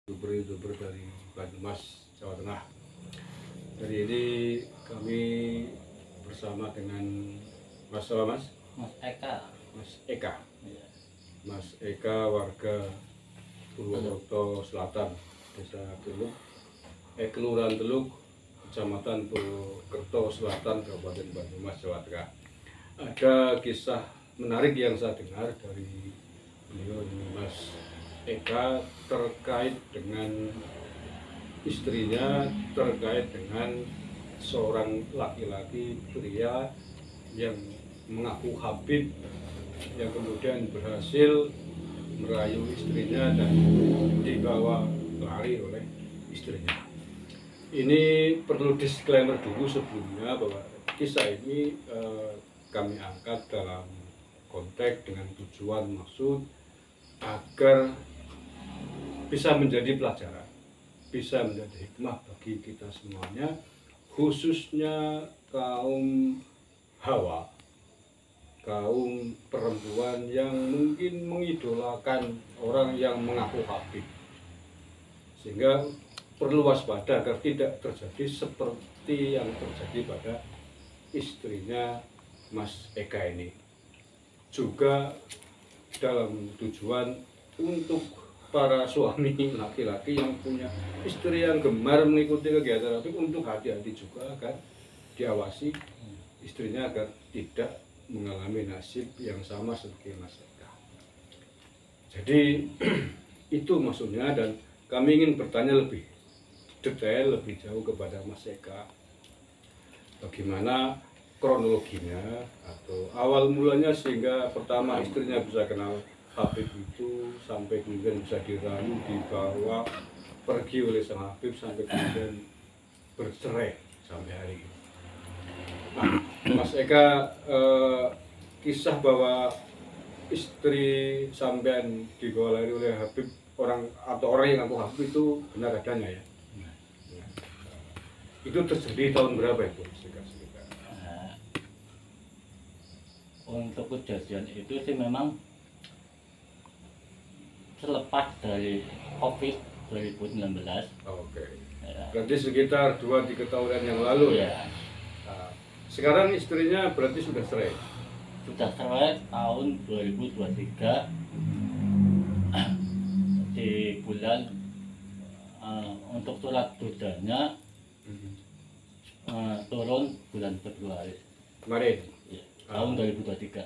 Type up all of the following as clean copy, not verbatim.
youtuber dari Banyumas, Jawa Tengah. Hari ini kami bersama dengan Mas Eka. Mas Eka. Iya. Mas Eka warga Purwokerto Selatan, Desa Teluk, Kelurahan Teluk, Kecamatan Purwokerto Selatan, Kabupaten Banyumas, Jawa Tengah. Ada kisah menarik yang saya dengar dari beliau ini, Mas Eka, terkait dengan istrinya, terkait dengan seorang laki-laki pria yang mengaku Habib, yang kemudian berhasil merayu istrinya dan dibawa lari oleh istrinya. Ini perlu disclaimer dulu sebelumnya bahwa kisah ini kami angkat dalam konteks dengan tujuan maksud agar bisa menjadi pelajaran, bisa menjadi hikmah bagi kita semuanya, khususnya kaum hawa, kaum perempuan yang mungkin mengidolakan orang yang mengaku Habib, sehingga perlu waspada agar tidak terjadi seperti yang terjadi pada istrinya Mas Eka ini. Juga dalam tujuan untuk para suami laki-laki yang punya istri yang gemar mengikuti kegiatan Habib, untuk hati-hati juga agar diawasi istrinya agar tidak mengalami nasib yang sama seperti Mas Eka. Jadi itu maksudnya, dan kami ingin bertanya lebih detail, lebih jauh kepada Mas Eka, bagaimana kronologinya atau awal mulanya sehingga pertama istrinya bisa kenal Habib itu, sampai kemudian bisa dirayu, dibawa pergi oleh sang Habib, sampai kemudian bercerai sampai hari ini. Nah, Mas Eka, kisah bahwa istri sampean dibawa lari oleh Habib, orang yang ngaku Habib, itu benar adanya ya? Itu terjadi tahun berapa itu? Untuk kejadian itu sih memang selepas dari COVID 2019. Oke. Ya. Berarti sekitar 2-3 tahunan yang lalu ya? Nah, sekarang istrinya berarti sudah cerai? Sudah cerai tahun 2023 di bulan untuk surat dudanya turun bulan Februari Kemarin? ya, tahun 2023.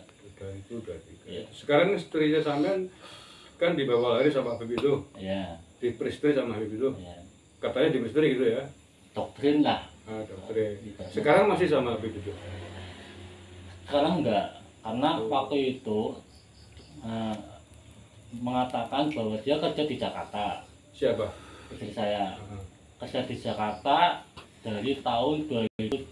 Ya. Sekarang istrinya sampean kan dibawa lari sama Habib itu? Ya. Diperistri sama Habib itu? Ya. Katanya diperistri gitu ya? Doktrin lah. Doktrin. Sekarang masih sama Habib itu? Sekarang enggak, karena waktu itu mengatakan bahwa dia kerja di Jakarta. Siapa? Istri saya. Kerja di Jakarta dari tahun 2019.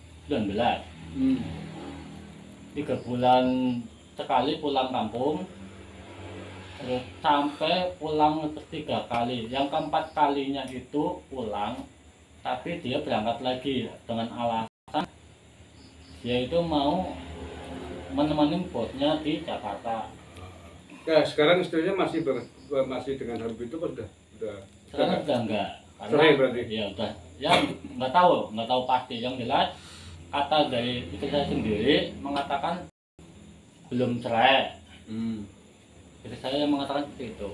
3 bulan sekali pulang kampung, terus sampai pulang 3 kali. Yang keempat kalinya itu pulang, tapi dia berangkat lagi dengan alasan dia itu mau menemani bosnya di Jakarta. Nah, sekarang istrinya masih dengan Habib itu kan udah Sekarang udah enggak. Cerai berarti? Ya udah. Ya nggak tahu pasti. Yang jelas kata dari istri saya sendiri mengatakan belum cerai. Istri saya mengatakan seperti itu.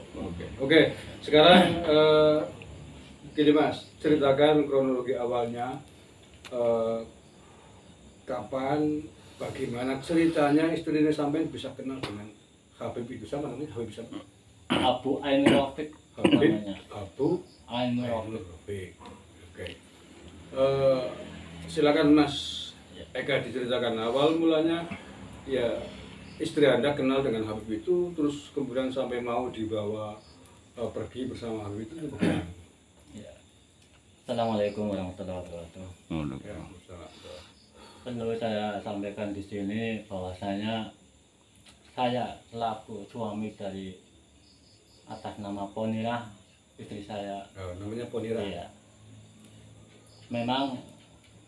Oke. Sekarang gini Mas, ceritakan kronologi awalnya, kapan, bagaimana ceritanya istrinya sampai bisa kenal dengan Habib itu, sama namanya Habib siapa? Abu Ainur Rafiq namanya. Abu Ainur Rafiq. Oke. Silakan Mas Eka diceritakan awal mulanya, ya istri Anda kenal dengan Habib itu, terus kemudian sampai mau dibawa pergi bersama Habib itu bagaimana? Ya. Assalamualaikum warahmatullahi wabarakatuh. Perlu saya sampaikan di sini bahwasanya saya selaku suami dari atas nama Ponira, istri saya. Namanya Ponira. Iya. Memang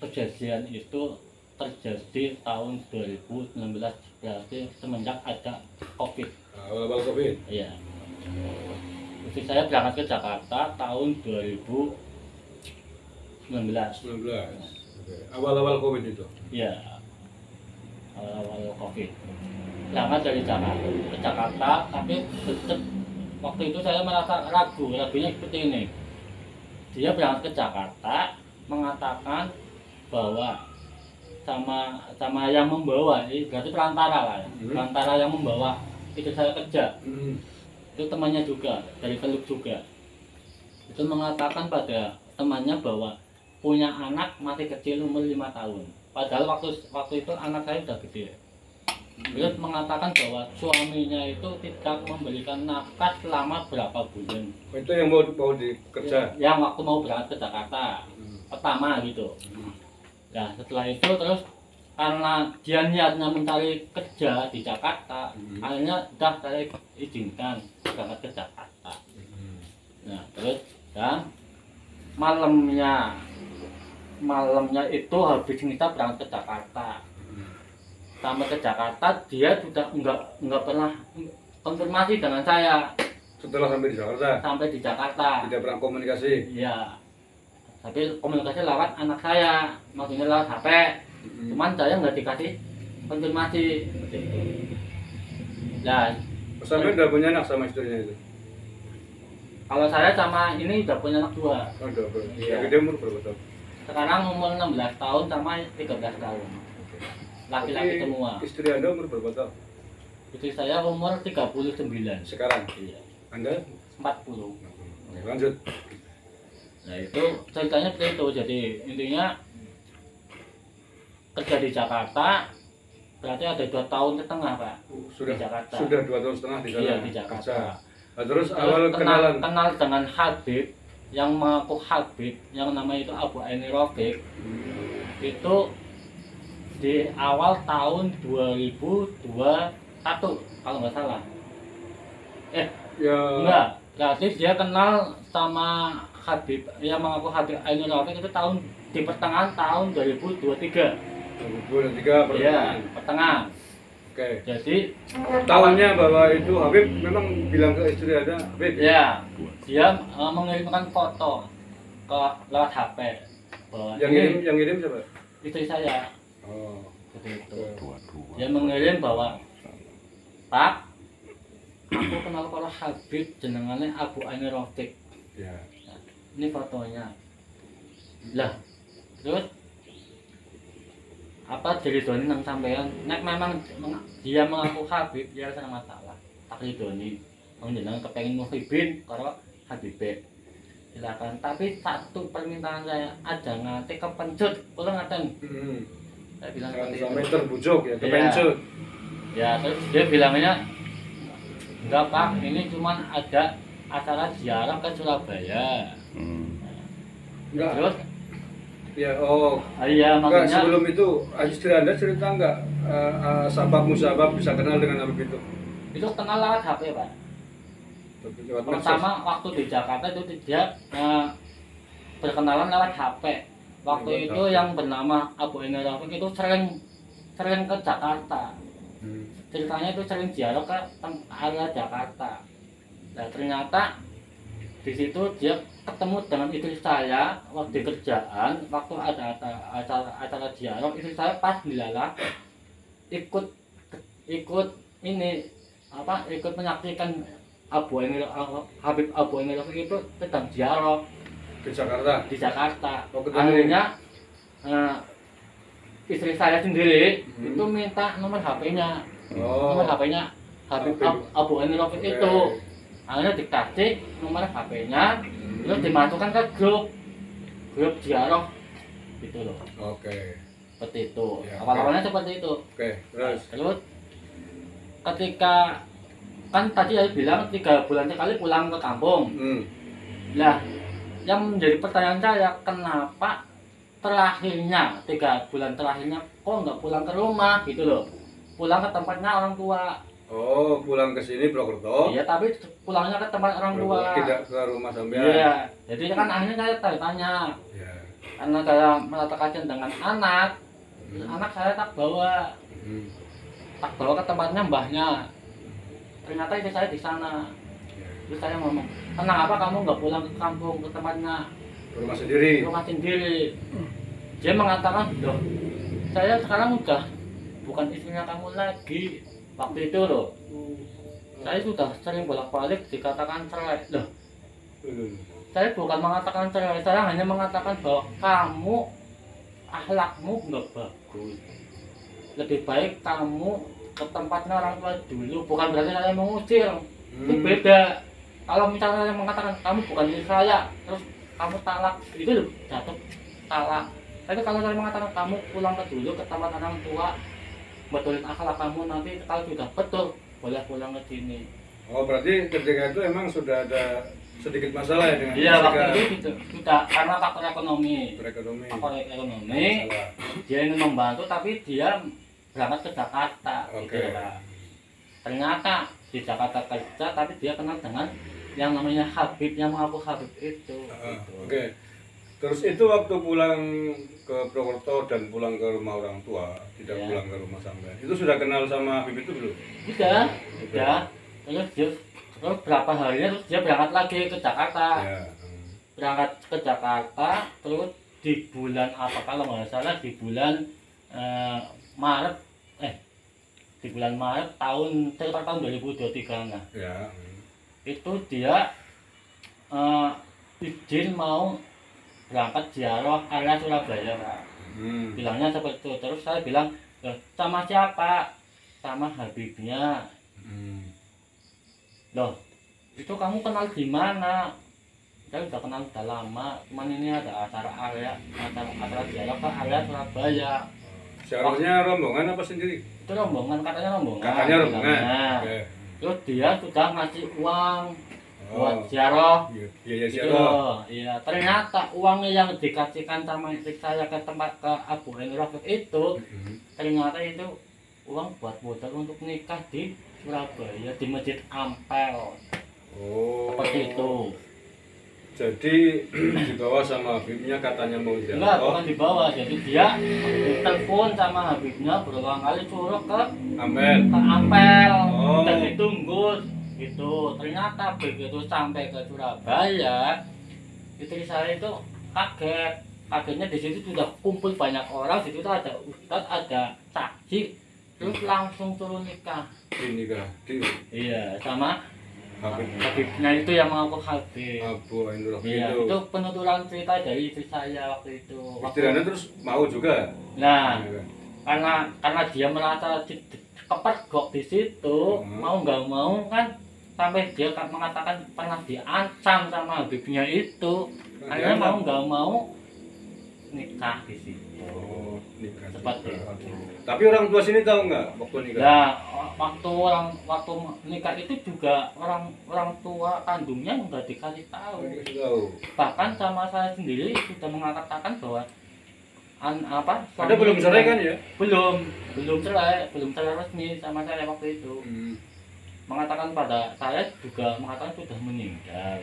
kejadian itu terjadi tahun 2019, berarti semenjak ada COVID. Awal-awal COVID? Iya. Istri saya berangkat ke Jakarta tahun 2019. 19. Oke. Awal-awal Covid itu. Iya, awal Covid. Berangkat dari Jakarta ke Jakarta, tapi tetap waktu itu saya merasa ragu. Ragunya seperti ini. Dia berangkat ke Jakarta mengatakan bahwa sama yang membawa, ini berarti perantara lah ya. Perantara yang membawa itu saya kerja. Itu temannya juga dari Teluk juga. Itu mengatakan pada temannya bahwa punya anak masih kecil umur 5 tahun. Padahal waktu itu anak saya sudah gede. Dia mengatakan bahwa suaminya itu tidak memberikan nafkah selama berapa bulan. Itu yang mau dikerja. Yang waktu mau berangkat ke Jakarta pertama gitu. Nah setelah itu terus karena dia niatnya mencari kerja di Jakarta, akhirnya sudah saya izinkan berangkat ke Jakarta. Nah terus dan malamnya itu habis kita berangkat ke Jakarta. Sampai ke Jakarta dia sudah enggak pernah konfirmasi dengan saya. Setelah sampai di Jakarta. Sampai di Jakarta. Tidak pernah komunikasi. Iya. Tapi komunikasi lewat anak saya, maksudnya lewat HP. Cuman saya nggak dikasih konfirmasi seperti itu. Nah, Sampai udah punya anak sama istrinya itu. kalau saya sama ini udah punya anak 2. Oh, udah. Iya. Dia umur berapa tahun? Sekarang umur 16 tahun sama 13 tahun. Laki-laki semua. Istri Anda umur berapa tahun? Istri saya umur 39. Sekarang? Iya. Anda? 40. Oke, lanjut. Nah itu ceritanya seperti itu. Jadi intinya kerja di Jakarta berarti ada 2 tahun setengah Pak. Sudah di Jakarta. Sudah 2 tahun setengah di sana. Iya di Jakarta. Nah, terus awal kenal dengan Habib yang mengaku Habib yang namanya itu Abu Aini Rafiq. Itu di awal tahun 2021 kalau nggak salah. Ya. Enggak, berarti dia kenal sama Habib yang mengaku Habib Ainul Rafiq itu di pertengahan tahun 2023. 2023 Iya, pertengahan. Oke. Jadi Tahunya bahwa itu Habib memang bilang ke istri Anda, Habib. ya, dia mengirimkan foto ke lewat HP. Bahwa Yang ngirim siapa? istri saya. Oh. Seperti itu. Dia mengirim bahwa Pak, aku kenal para Habib jenengannya Abu Ainul Rafiq. Ya. Nah, ini fotonya. Lah, terus apa diridoni nang sampean? Nek memang dia mengaku Habib, ya ada masalah. Tak ridoni. Wong jenengan kepengin muhibin karo Habib. Silakan. Tapi satu permintaan saya aja nganti kepencut. Kula ngaten. Saya bilang seperti itu. Sampai terbujuk ya, kepencut. Ya, terus dia bilangnya enggak Pak, ini cuma ada acara ziarah ke Surabaya. Enggak. Terus Ya, oh. iya Enggak, maksudnya sebelum itu istri Anda cerita enggak sabab musabab bisa kenal dengan Habib itu? itu kenal lewat HP Pak. Lewat medsos. Pertama waktu di Jakarta itu dia berkenalan lewat HP. Waktu Lewat itu HP. yang bernama Abu Ainul Rafiq itu sering ke Jakarta. Ceritanya itu sering ziarah ke area Jakarta. Nah ternyata di situ dia ketemu dengan istri saya waktu di kerjaan, waktu ada acara ziarah, istri saya pas dilalah ikut ini ikut menyaksikan Habib Abu Ainul Rafiq itu sedang ziarah Ke Jakarta. di Jakarta. Oh, ketemu. Akhirnya istri saya sendiri itu minta nomor HP-nya. Oh. Nomor HP-nya Habib Abu Ainul Rafiq itu. Akhirnya dikasih nomor HP-nya, terus dimasukkan ke grup ziarah gitu loh. Oke. Seperti itu. Ya, Awal-awalnya seperti itu. Oke, terus. Terus ketika kan tadi saya bilang 3 bulan sekali pulang ke kampung. Nah, yang menjadi pertanyaan saya kenapa terakhirnya 3 bulan terakhirnya kok nggak pulang ke rumah gitu loh, pulang ke tempatnya orang tua. Oh, pulang ke sini Purwokerto. Iya, tapi pulangnya ke tempat orang tua. Tidak ke rumah sampean. Iya, jadi kan akhirnya saya tanya, Ya. karena saya merasa kasihan dengan anak, anak saya tak bawa ke tempatnya mbahnya. Ternyata itu saya di sana. Terus saya ngomong, kenapa kamu nggak pulang ke kampung, ke tempatnya Rumah sendiri. rumah sendiri? Dia mengatakan, loh, saya sekarang udah bukan istrinya kamu lagi. Waktu itu loh, saya sudah sering bolak-balik dikatakan cerai. Loh, saya bukan mengatakan cerai, saya hanya mengatakan bahwa kamu akhlakmu nggak bagus. Lebih baik kamu ke tempatnya orang tua dulu. Bukan berarti saya mengusir. Itu beda. Kalau misalnya saya mengatakan kamu bukan istri saya, terus kamu talak, itu loh jatuh talak. Tapi kalau saya mengatakan kamu pulang ke dulu ke tempat orang tua, betulin akhlak kamu, nanti kalau sudah betul boleh pulang ke sini. Oh, berarti ketika itu emang sudah ada sedikit masalah ya dengan Iya, waktu itu tidak karena faktor ekonomi. ekonomi. Faktor ekonomi, Masalah. dia ingin membantu tapi dia berangkat ke Jakarta. Oke. Gitu, Pak. Ternyata di Jakarta kerja, tapi dia kenal dengan yang namanya Habib, yang mengaku Habib itu. Gitu. Oke. Terus itu waktu pulang ke Purwokerto dan pulang ke rumah orang tua, tidak Iya. pulang ke rumah sampean. Itu sudah kenal sama Habib itu belum? Udah. Terus berapa harinya terus dia berangkat lagi ke Jakarta. Ya. Berangkat ke Jakarta, terus di bulan apa kalau nggak salah di bulan Maret di bulan Maret sekitar tahun 2023 nah Ya. itu dia izin mau berangkat ziarah area Surabaya, Pak. Bilangnya seperti itu. Terus saya bilang, sama siapa? Sama Habibnya. Loh, itu kamu kenal di mana? Saya udah kenal udah lama, cuman ini ada acara ziarah ke area Surabaya. Ziarahnya rombongan apa sendiri? Itu rombongan, katanya rombongan. Katanya rombongan. bilangnya. Oke. Terus dia sudah ngasih uang buat Oh. ziarah. Iya, Gitu. ziarah. Iya, ternyata uangnya yang dikasihkan sama istri saya ke tempat ke Abu Henry itu ternyata itu uang buat modal untuk nikah di Surabaya di Masjid Ampel. Oh. Seperti itu. Jadi dibawa sama Habibnya katanya mau Enggak, ziarah. bukan di bawah. Jadi dia ditelepon sama Habibnya berulang kali suruh ke Ampel. Ampel. Oh. Dan ditunggu gitu. Ternyata begitu sampai ke Surabaya, istri saya itu kaget. Kagetnya di situ sudah kumpul banyak orang. Di situ ada ustadz, ada saksi, terus langsung turun nikah. Ini kah? Di Iya, sama Habib. Habibnya itu yang mengaku Habib. Abu Ainur Iya, itu. itu penuturan cerita dari istri saya waktu itu. Istri Anda terus mau juga? Nah, Iya. karena dia merasa kepergok di situ, mau nggak mau kan sampai dia mengatakan pernah diancam sama Habibnya itu, akhirnya mau nggak mau nikah di situ. Oh, nikah. Seperti juga. itu. Tapi orang tua sini tahu nggak waktu nikah? Ya, waktu nikah itu juga orang tua kandungnya nggak dikasih tahu. Dikasih tahu. Bahkan sama saya sendiri sudah mengatakan bahwa Anda suami belum cerai kan ya? belum cerai resmi sama saya waktu itu. Mengatakan pada saya juga mengatakan sudah meninggal.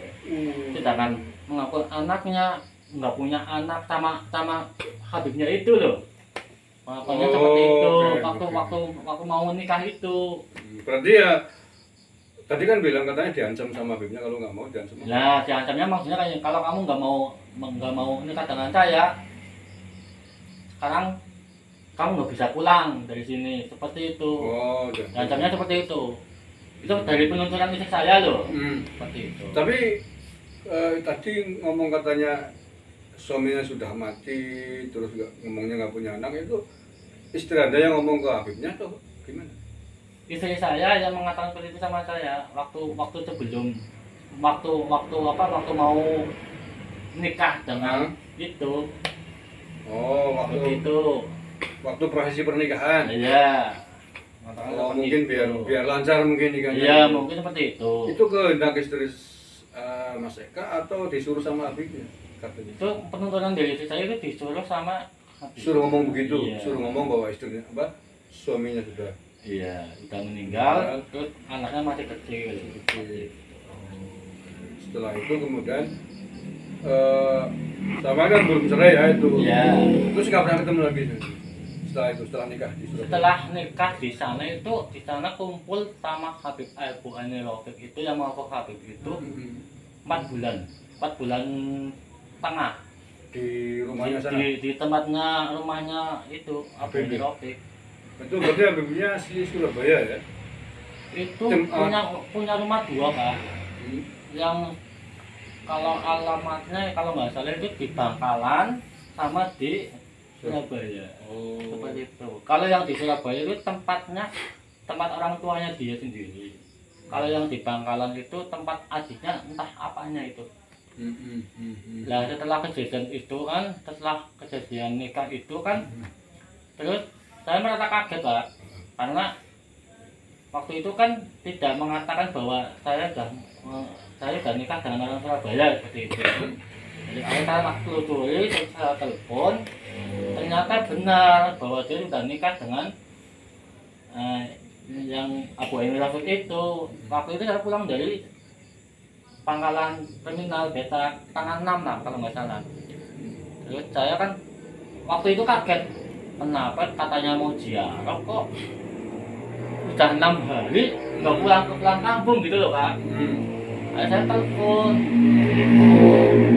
Sedangkan mengaku anaknya nggak punya anak sama Habibnya itu loh. Makanya seperti itu waktu mau nikah itu. Berarti ya tadi kan bilang katanya diancam sama Habibnya kalau nggak mau diancam. Nah, diancamnya maksudnya kayak kalau kamu nggak mau nikah dengan saya, sekarang kamu nggak bisa pulang dari sini, seperti itu. Oh, Diancamnya seperti itu. Itu dari penuntutan istri saya loh. Seperti itu. Tapi tadi ngomong katanya suaminya sudah mati, terus ngomongnya nggak punya anak, itu istri Anda yang ngomong ke Habibnya atau gimana? Istri saya yang mengatakan seperti itu sama saya waktu sebelum waktu mau nikah dengan itu. Oh, waktu prosesi pernikahan. Iya. Oh, mungkin biar lancar mungkin nikahnya. Iya, mungkin seperti itu. Itu kehendak istri Mas Eka atau disuruh sama Habibnya? Katanya. Itu penuntutan dari istri saya itu disuruh sama Habib. Suruh ngomong begitu, Iya. suruh ngomong bahwa istrinya suaminya sudah. Iya, sudah meninggal, terus anaknya masih kecil. Setelah itu kemudian sama kan belum cerai ya itu. Iya. Terus nggak pernah ketemu lagi. setelah itu, setelah nikah di Surabaya? Setelah nikah di sana kumpul sama Habib Abu Ainul Rafiq itu yang mau ke Habib itu 4 bulan tengah Di rumahnya sana? di tempatnya rumahnya itu Abu Habib. Ainul Rafiq. Itu berarti Habibnya asli Surabaya ya? Itu punya rumah 2 Pak. Yang kalau alamatnya kalau nggak salah itu di Bangkalan sama di Surabaya. Oh. Seperti itu. Kalau yang di Surabaya itu tempat orang tuanya dia sendiri. Kalau yang di Bangkalan itu tempat adiknya entah apanya itu. Nah setelah kejadian nikah itu kan, terus saya merasa kaget Pak, karena waktu itu kan tidak mengatakan bahwa saya sudah nikah dengan orang Surabaya seperti itu. Jadi saya telusuri, terus saya telepon, ternyata benar bahwa dia sudah nikah dengan yang Abu Ainul Rafiq itu. Waktu itu saya pulang dari Pangkalan Terminal Beta tanggal 6 lah kalau nggak salah. Terus saya kan waktu itu kaget, kenapa katanya mau ziarah kok udah 6 hari nggak pulang kampung gitu loh Pak. Saya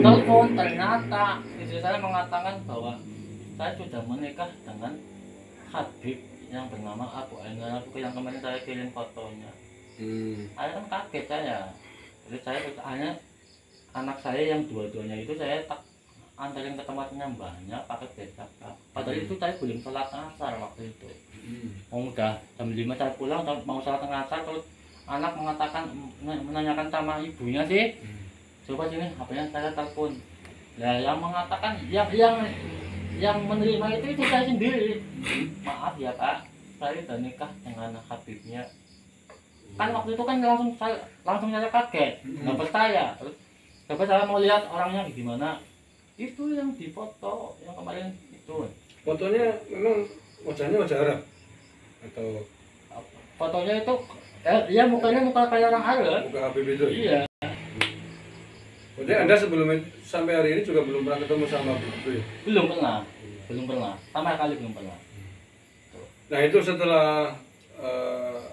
telepon ternyata istri saya mengatakan bahwa saya sudah menikah dengan Habib yang bernama Abu Ainul Rafiq yang kemarin saya kirim fotonya. Saya kan kaget saya. Jadi saya hanya anak saya yang dua-duanya itu saya tak antarin ke tempatnya mbahnya pakai becak. Padahal itu saya belum sholat asar waktu itu. Udah jam 5 saya pulang mau sholat asar, terus anak mengatakan menanyakan sama ibunya sih, coba sini HP-nya saya telepon. Nah yang mengatakan yang menerima itu saya sendiri. Maaf ya Pak, saya sudah nikah dengan Habibnya. Kan waktu itu kan langsung saya kaget, nggak percaya. Terus coba saya mau lihat orangnya gimana. Itu yang di foto yang kemarin itu. Fotonya memang wajahnya wajah Arab atau fotonya itu ya mukanya muka kayak orang Arab. muka Habib itu? Iya. Jadi Anda sebelum sampai hari ini juga belum pernah ketemu sama Habib itu ya? Belum pernah, sama sekali belum pernah. Nah itu setelah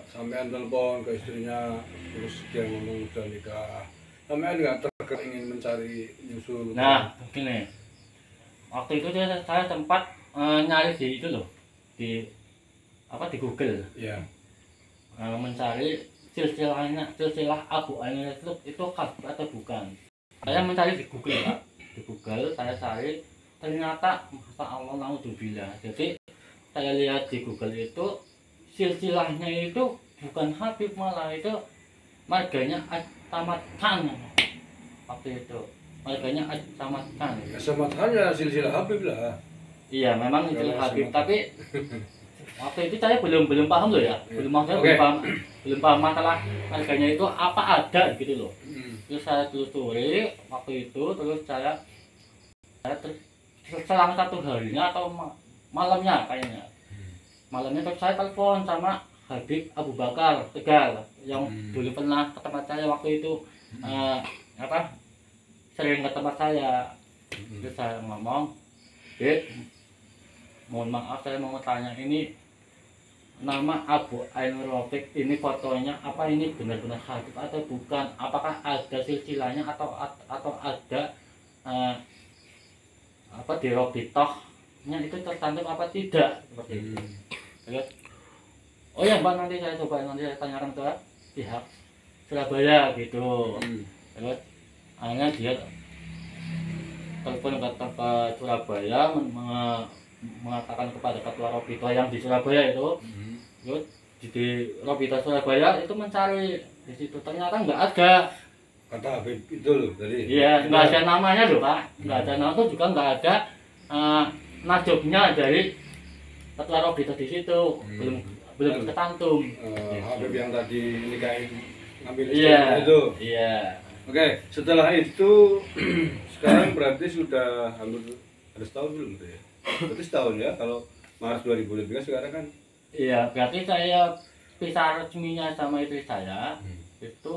sampean telepon ke istrinya, terus dia ngomong udah nikah, sampean nggak tergerak ingin mencari nyusul? Nah begini, waktu itu saya sempat nyari di itu loh, di Google Ya. mencari silsilah Abu Ainul Rafiq itu Habib atau bukan. Saya mencari di Google Pak, di Google saya cari, ternyata masa Allah naudzubillah. Jadi saya lihat di Google itu silsilahnya itu bukan Habib, malah itu marganya Ahmad Khan. Waktu itu marganya Ahmad Khan. Ya sama hanya silsilah Habib lah. Iya memang itu Kalau Habib, sama- tapi waktu itu saya belum paham loh ya, belum Oke. belum paham masalah marganya itu apa ada gitu loh. Terus saya telusuri waktu itu, terus saya selang 1 harinya atau malamnya kayaknya. Malamnya terus saya telepon sama Habib Abu Bakar Tegal yang dulu pernah ke tempat saya waktu itu, sering ke tempat saya. Terus saya ngomong, mohon maaf saya mau tanya, ini nama Abu Ainul Rafiq ini fotonya apa ini benar-benar Habib atau bukan? Apakah ada silsilahnya atau ada di Robitohnya itu tercantum apa tidak? Seperti itu. Terus, oh ya Mbak, nanti saya tanyakan ke pihak Surabaya gitu. Terus akhirnya dia telepon ke Surabaya mengatakan kepada ketua Robito yang di Surabaya itu. Terus di Robito Surabaya itu mencari di situ, ternyata nggak ada. Kata Habib itu loh tadi? Iya, nggak ada namanya loh Pak, nggak ada nama itu juga nggak ada najobnya dari ketua Robito di situ, belum tercantum. Habib yang tadi nikahin ngambil Iya, itu? iya. Oke, setelah itu sekarang berarti sudah hampir ada setahun belum tuh ya? Berarti setahun ya, kalau Maret 2023 sekarang kan? Iya, berarti saya pisah resminya sama istri saya itu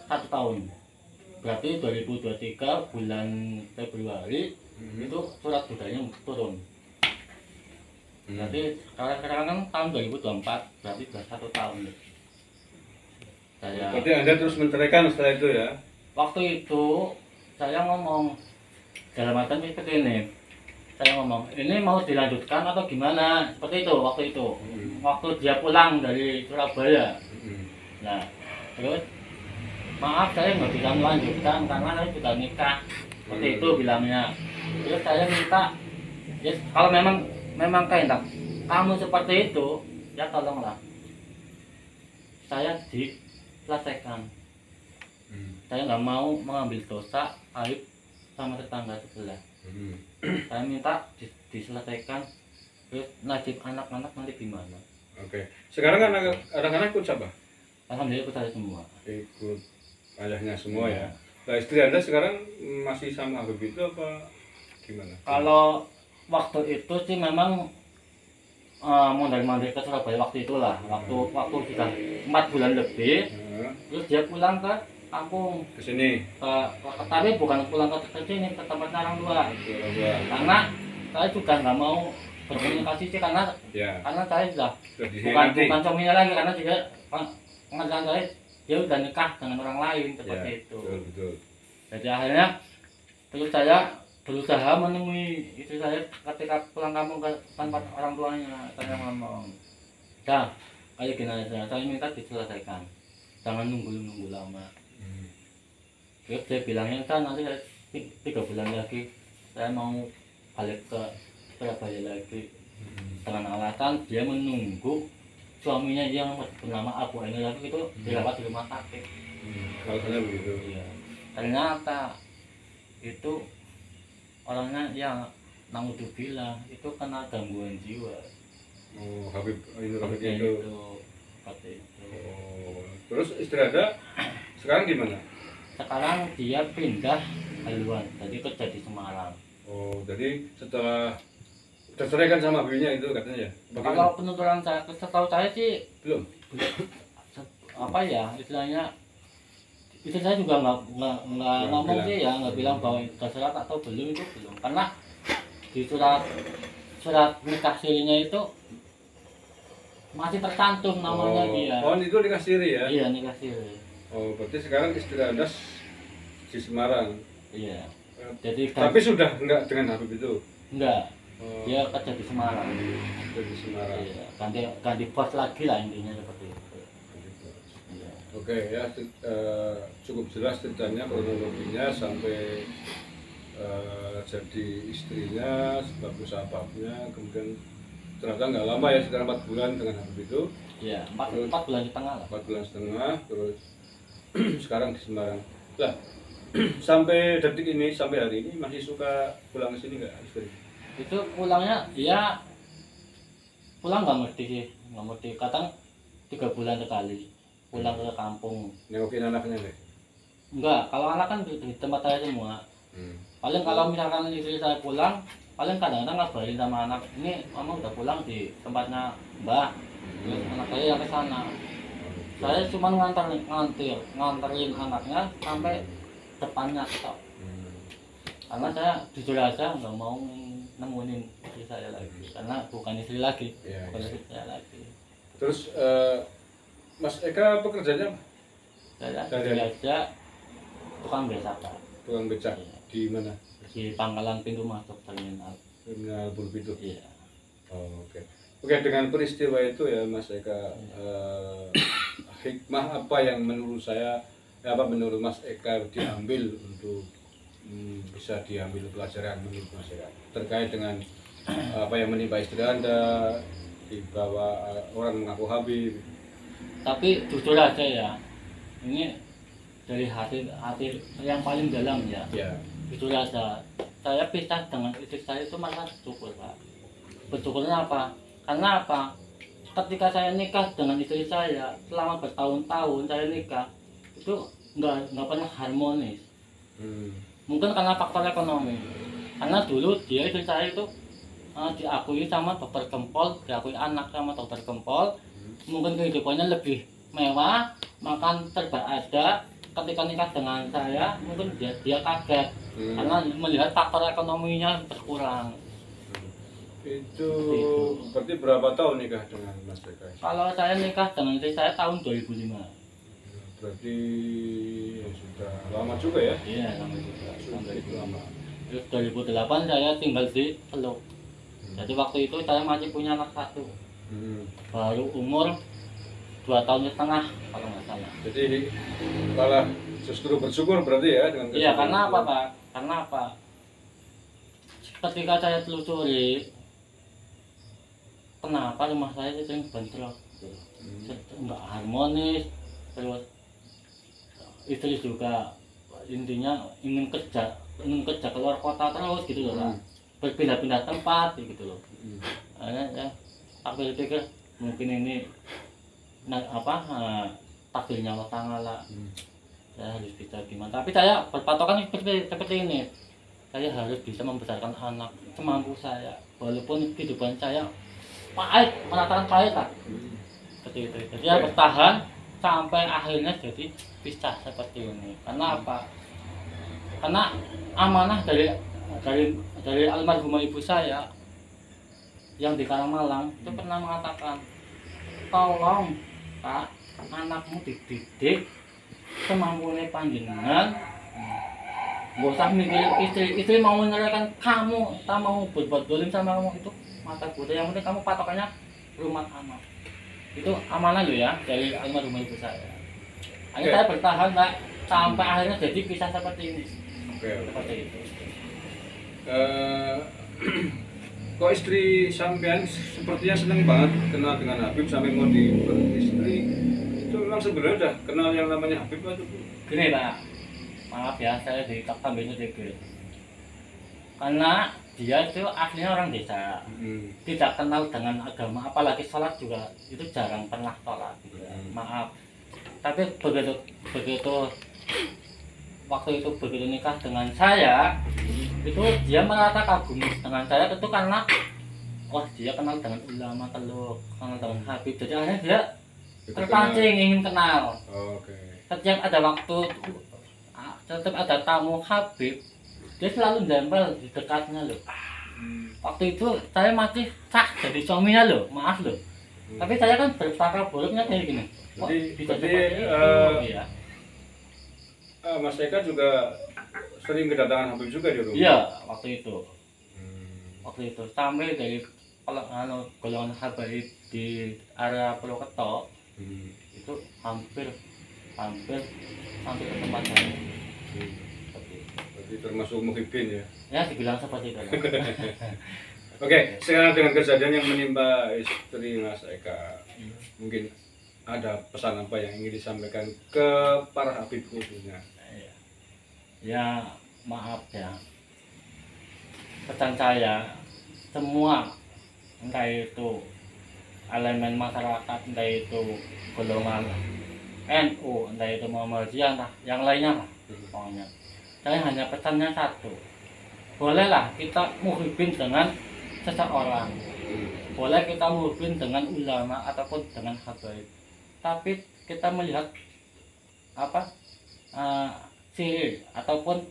1 tahun. Berarti 2023 bulan Februari itu surat budayanya turun. Jadi sekarang kan tahun 2024, berarti sudah 1 tahun nih. Saya Berarti Anda terus menceraikan setelah itu ya? waktu itu saya ngomong dalam artian seperti ini. Saya ngomong, ini mau dilanjutkan atau gimana? Seperti itu waktu itu. Waktu dia pulang dari Surabaya. Nah, terus maaf saya nggak bisa melanjutkan karena saya sudah nikah. Seperti itu bilangnya. Terus saya minta, ya, kalau memang kehendak kamu seperti itu, ya tolonglah saya diselesaikan. Saya nggak mau mengambil dosa aib sama tetangga sebelah. Saya minta diselesaikan. Terus nasib anak-anak nanti gimana? Oke. Sekarang anak-anak ikut siapa? Alhamdulillah ikut saya semua. Ikut ayahnya semua ya. Nah, istri Anda sekarang masih sama Habib itu apa gimana? Kalau waktu itu sih memang mondar-mandir ke Surabaya waktu itulah. Waktu sudah 4 bulan lebih. Terus dia pulang ke kampung. Ke sini. Tapi bukan pulang ke sini, ke tempatnya orang tua. Karena saya juga nggak mau berkomunikasi sih karena saya sudah bukan suaminya lagi, karena juga pengajaran saya dia udah nikah dengan orang lain seperti itu. Betul. Jadi akhirnya terus saya berusaha menemui istri saya ketika pulang kampung ke tempat orang tuanya. Saya ngomong, dah kayak gini aja, saya minta diselesaikan, jangan nunggu lama. Terus dia bilangnya kan nanti 3 bulan lagi saya mau balik ke Surabaya lagi. Dengan alasan dia menunggu suaminya yang bernama Abu Ainul lagi itu dirawat di rumah sakit. Alasannya begitu. Iya. Ternyata itu orangnya yang naudzubillah itu kena gangguan jiwa. Oh, Habib itu. Seperti itu. Oh, terus istri Anda sekarang gimana? Sekarang dia pindah haluan, jadi kerja di Semarang. Oh, jadi setelah terceraikan sama Habibnya itu katanya ya? Kalau penuturan saya, setahu saya sih belum. Apa ya istilahnya, itu saya juga nggak ngomong sih ya, nggak bilang bahwa sudah surat atau belum, itu belum, karena di surat nikah sirinya itu masih tercantum namanya dia. Oh, itu nikah siri ya? Iya, nikah siri. Oh, berarti sekarang istri Anda di Semarang. Iya. Jadi tapi sudah enggak dengan Habib itu? Enggak. Dia kerja di Semarang. Kerja di Semarang. Iya, ganti bos lagi lah intinya seperti itu. Iya. Oke ya, cukup jelas ceritanya, kronologinya sampai jadi istrinya, sebab-sebabnya, kemudian ternyata nggak lama ya, sekitar 4 bulan dengan Habib itu. Iya, 4 bulan setengah lah. 4 bulan setengah, terus sekarang di Semarang. Lah, sampai detik ini, sampai hari ini masih suka pulang ke sini nggak istri? Itu pulangnya dia pulang nggak mesti sih, nggak mesti, kadang 3 bulan sekali pulang ke kampung. Nengokin anaknya deh? Enggak, kalau anak kan di tempat saya semua. Paling kalau misalkan istri saya pulang, paling kadang-kadang ngabarin sama anak, ini mama udah pulang di tempatnya Mbak. Terus anak saya yang ke sana. Saya cuma nganterin anaknya sampai depannya tok. Karena saya jujur aja nggak mau nemuin istri saya lagi, karena bukan istri lagi, bukan istri saya lagi. Terus Mas Eka pekerjaannya apa? Saya biasa tukang becak. Tukang becak di mana? Di pangkalan pintu masuk terminal. Terminal Bulupitu. Iya. Oh, oke. Oke, dengan peristiwa itu ya Mas Eka, hikmah apa yang menurut saya, menurut Mas Eka diambil untuk bisa diambil pelajaran menurut Mas Eka terkait dengan apa yang menimpa istri Anda, dibawa orang mengaku Habib? Tapi jujur aja ya, ini dari hati yang paling dalam ya. Jujur aja, saya pisah dengan istri saya itu malah bersyukur, Pak. Bersyukurnya apa? Karena apa? Ketika saya nikah dengan istri saya, selama bertahun-tahun saya nikah, itu nggak pernah harmonis. Mungkin karena faktor ekonomi. Karena dulu dia istri saya itu diakui sama dokter Gempol, diakui anak sama dokter Gempol. Mungkin kehidupannya lebih mewah, makan serba ada. Ketika nikah dengan saya, mungkin dia kaget karena melihat faktor ekonominya berkurang. Itu Itu. berarti berapa tahun nikah dengan Mas Eka? Kalau saya nikah dengan istri saya tahun 2005. Berarti ya sudah lama juga ya? Iya, lama juga. Tahun Cukup 2005. lama. Terus 2008 saya tinggal di Teluk. Jadi waktu itu saya masih punya anak satu. Baru umur 2 tahun setengah kalau nggak salah. Jadi malah justru bersyukur berarti ya dengan Iya, kejadian karena itu. apa Pak? Karena apa? Ketika saya telusuri, kenapa rumah saya itu sering bentrok, nggak harmonis, terus istri juga intinya ingin kerja keluar kota terus gitu loh Pak. Berpindah-pindah tempat gitu loh. Akhirnya aku pikir mungkin ini takdirnya Allah Ta'ala. Saya harus bisa gimana, tapi saya berpatokan seperti ini, saya harus bisa membesarkan anak semampu saya walaupun kehidupan saya pahit, mengatakan pahit lah seperti itu. Jadi saya bertahan sampai akhirnya jadi pisah seperti ini. Karena apa? Karena amanah dari almarhumah ibu saya yang di Karangmalang itu pernah mengatakan, tolong Pak, anakmu dididik semampunya panjenengan, nggak usah mikir istri mau menyerahkan kamu, tak mau berbuat dolim sama kamu, itu mata buta. Yang penting kamu patokannya rumah anak. Itu amanah lo ya dari almarhumah ibu saya. Akhirnya saya bertahan Pak sampai akhirnya jadi pisah seperti ini. Seperti itu. Kok istri sampean sepertinya seneng banget kenal dengan Habib sampai mau beristri. Itu memang sebenarnya udah kenal yang namanya Habib atau Gini Pak, maaf ya saya tambahin sedikit. Karena dia itu aslinya orang desa, tidak kenal dengan agama, apalagi sholat juga itu jarang pernah sholat. Maaf. Tapi begitu waktu itu begitu nikah dengan saya, itu dia merasa kagum dengan saya itu karena dia kenal dengan ulama Teluk, kenal dengan Habib. Jadi akhirnya dia terpancing ingin kenal. Setiap ada waktu, setiap ada tamu Habib, dia selalu nempel di dekatnya loh. Waktu itu saya masih sah jadi suaminya loh, maaf loh. Tapi saya kan berpakar buruknya kayak gini. Kok bisa seperti itu? Ya. Mas Eka juga sering kedatangan Habib juga di rumah? Iya, waktu itu. Waktu itu sampai dari golongan Habib di area Purwokerto itu hampir ke tempat saya. Berarti termasuk muhibbin ya? Ya dibilang seperti itu. Oke, sekarang dengan kejadian yang menimpa istri Mas Eka, mungkin ada pesan apa yang ingin disampaikan ke para Habib khususnya? Ya maaf ya, pesan saya semua, entah itu elemen masyarakat, entah itu golongan NU, entah itu Muhammadiyah, entah yang lainnya lah pokoknya. Saya hanya pesannya satu, bolehlah kita muhibbin dengan seseorang, boleh kita muhibbin dengan ulama ataupun dengan habaib, tapi kita melihat siri ataupun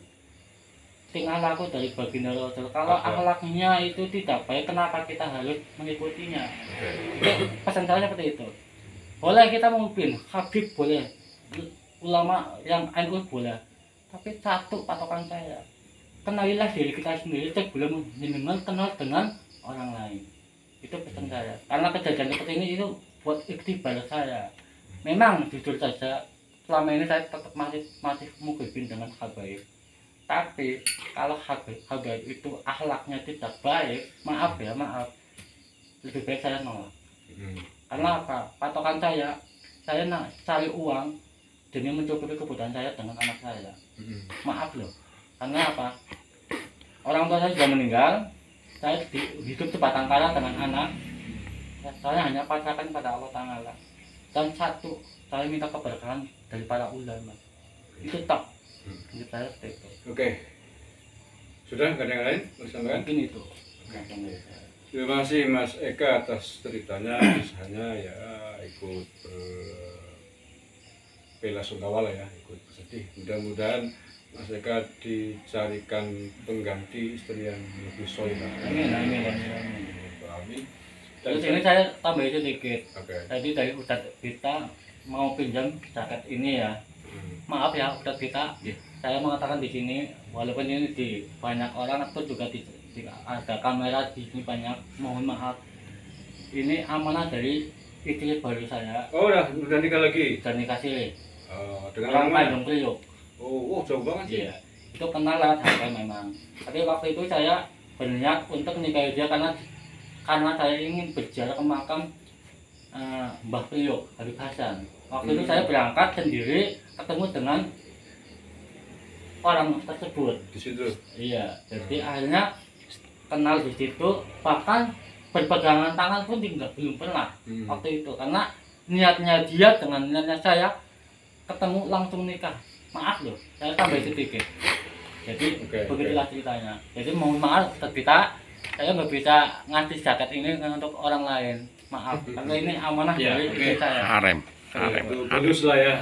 tingkah laku dari baginda Rasul. Kalau akhlaknya itu tidak baik, kenapa kita harus mengikutinya? Itu pesan saya seperti itu. Boleh kita memimpin Habib, boleh ulama yang NU boleh, tapi satu patokan saya, kenalilah diri kita sendiri sebelum jenengan kenal dengan orang lain. Itu pesan saya. Karena kejadian seperti ini itu buat iktibar saya. Memang jujur saja, selama ini saya tetap masih muhibbin dengan habaib. Tapi kalau habaib itu akhlaknya tidak baik, maaf, lebih baik saya nolak. Karena apa? Patokan saya nak cari uang demi mencukupi kebutuhan saya dengan anak saya. Maaf loh. Karena apa? Orang tua saya sudah meninggal, saya hidup sebatang kara dengan anak. Saya hanya pasrahkan pada Allah Ta'ala. Dan satu, saya minta keberkahan dari para ulama. Itu tak. Hidup saya seperti itu. Oke. Sudah, nggak ada yang lain? Mungkin itu. Terima kasih Mas Eka atas ceritanya, kisahnya ya ikut bela sungkawa ya, ikut bersedih. Mudah-mudahan Mas Eka dicarikan pengganti istri yang lebih soleh. Amin. Amin. Terus ini saya tambahin sedikit. Oke. Tadi dari Ustadz kita mau pinjam jaket ini ya. Maaf ya Ustadz kita. Iya. Saya mengatakan di sini walaupun ini di banyak orang atau juga ada kamera di sini banyak. Mohon maaf. Ini amanah dari istri baru saya Oh, udah nikah lagi. dan dikasih Dengan orang orang mana? Tanjung Priok. Oh, jauh banget sih. Iya. Itu kenal lah saya memang. Tapi waktu itu saya berniat untuk nikahi dia karena saya ingin berjalan ke makam Mbah Priok Habib Hasan. Waktu itu saya berangkat sendiri ketemu dengan orang tersebut. Di situ. Iya, jadi akhirnya kenal di situ, bahkan berpegangan tangan pun belum pernah waktu itu, karena niatnya dia dengan niatnya saya ketemu langsung nikah. Maaf loh, saya tambah sedikit. Jadi begitulah ceritanya. Jadi mohon maaf kita, saya nggak bisa ngasih jaket ini untuk orang lain. Maaf, karena ini amanah dari istri saya. Harem. Itu bagus lah ya.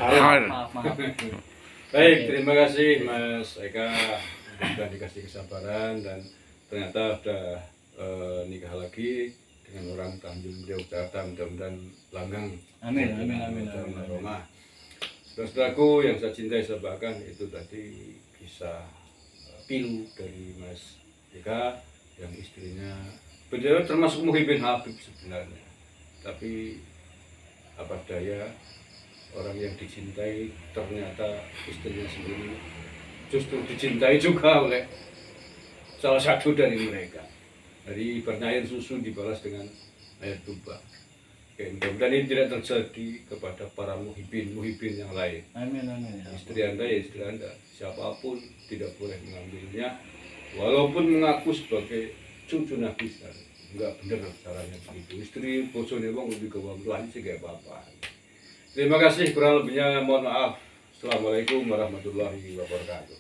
Maaf. Baik, terima kasih Mas Eka sudah dikasih kesabaran dan ternyata sudah nikah lagi dengan orang Tanjung Priok Jakarta, mudah-mudahan langgang. Amin. Roma. Saudaraku yang saya cintai saya banggakan itu tadi kisah pilu dari Mas Eka yang istrinya beliau termasuk Muhyiddin Habib sebenarnya, tapi apa daya orang yang dicintai ternyata istrinya sendiri justru dicintai juga oleh salah satu dari mereka. Dari ibaratnya air susu dibalas dengan air tuba. Oke, mudah-mudahan ini tidak terjadi kepada para muhibin yang lain. Amin. Istri Anda ya istri Anda, siapapun tidak boleh mengambilnya, walaupun mengaku sebagai cucu Nabi. Enggak benar caranya begitu. Istri bosone wong lebih ke wong lain sih gak apa-apa. Terima kasih, kurang lebihnya mohon maaf. Assalamualaikum warahmatullahi wabarakatuh.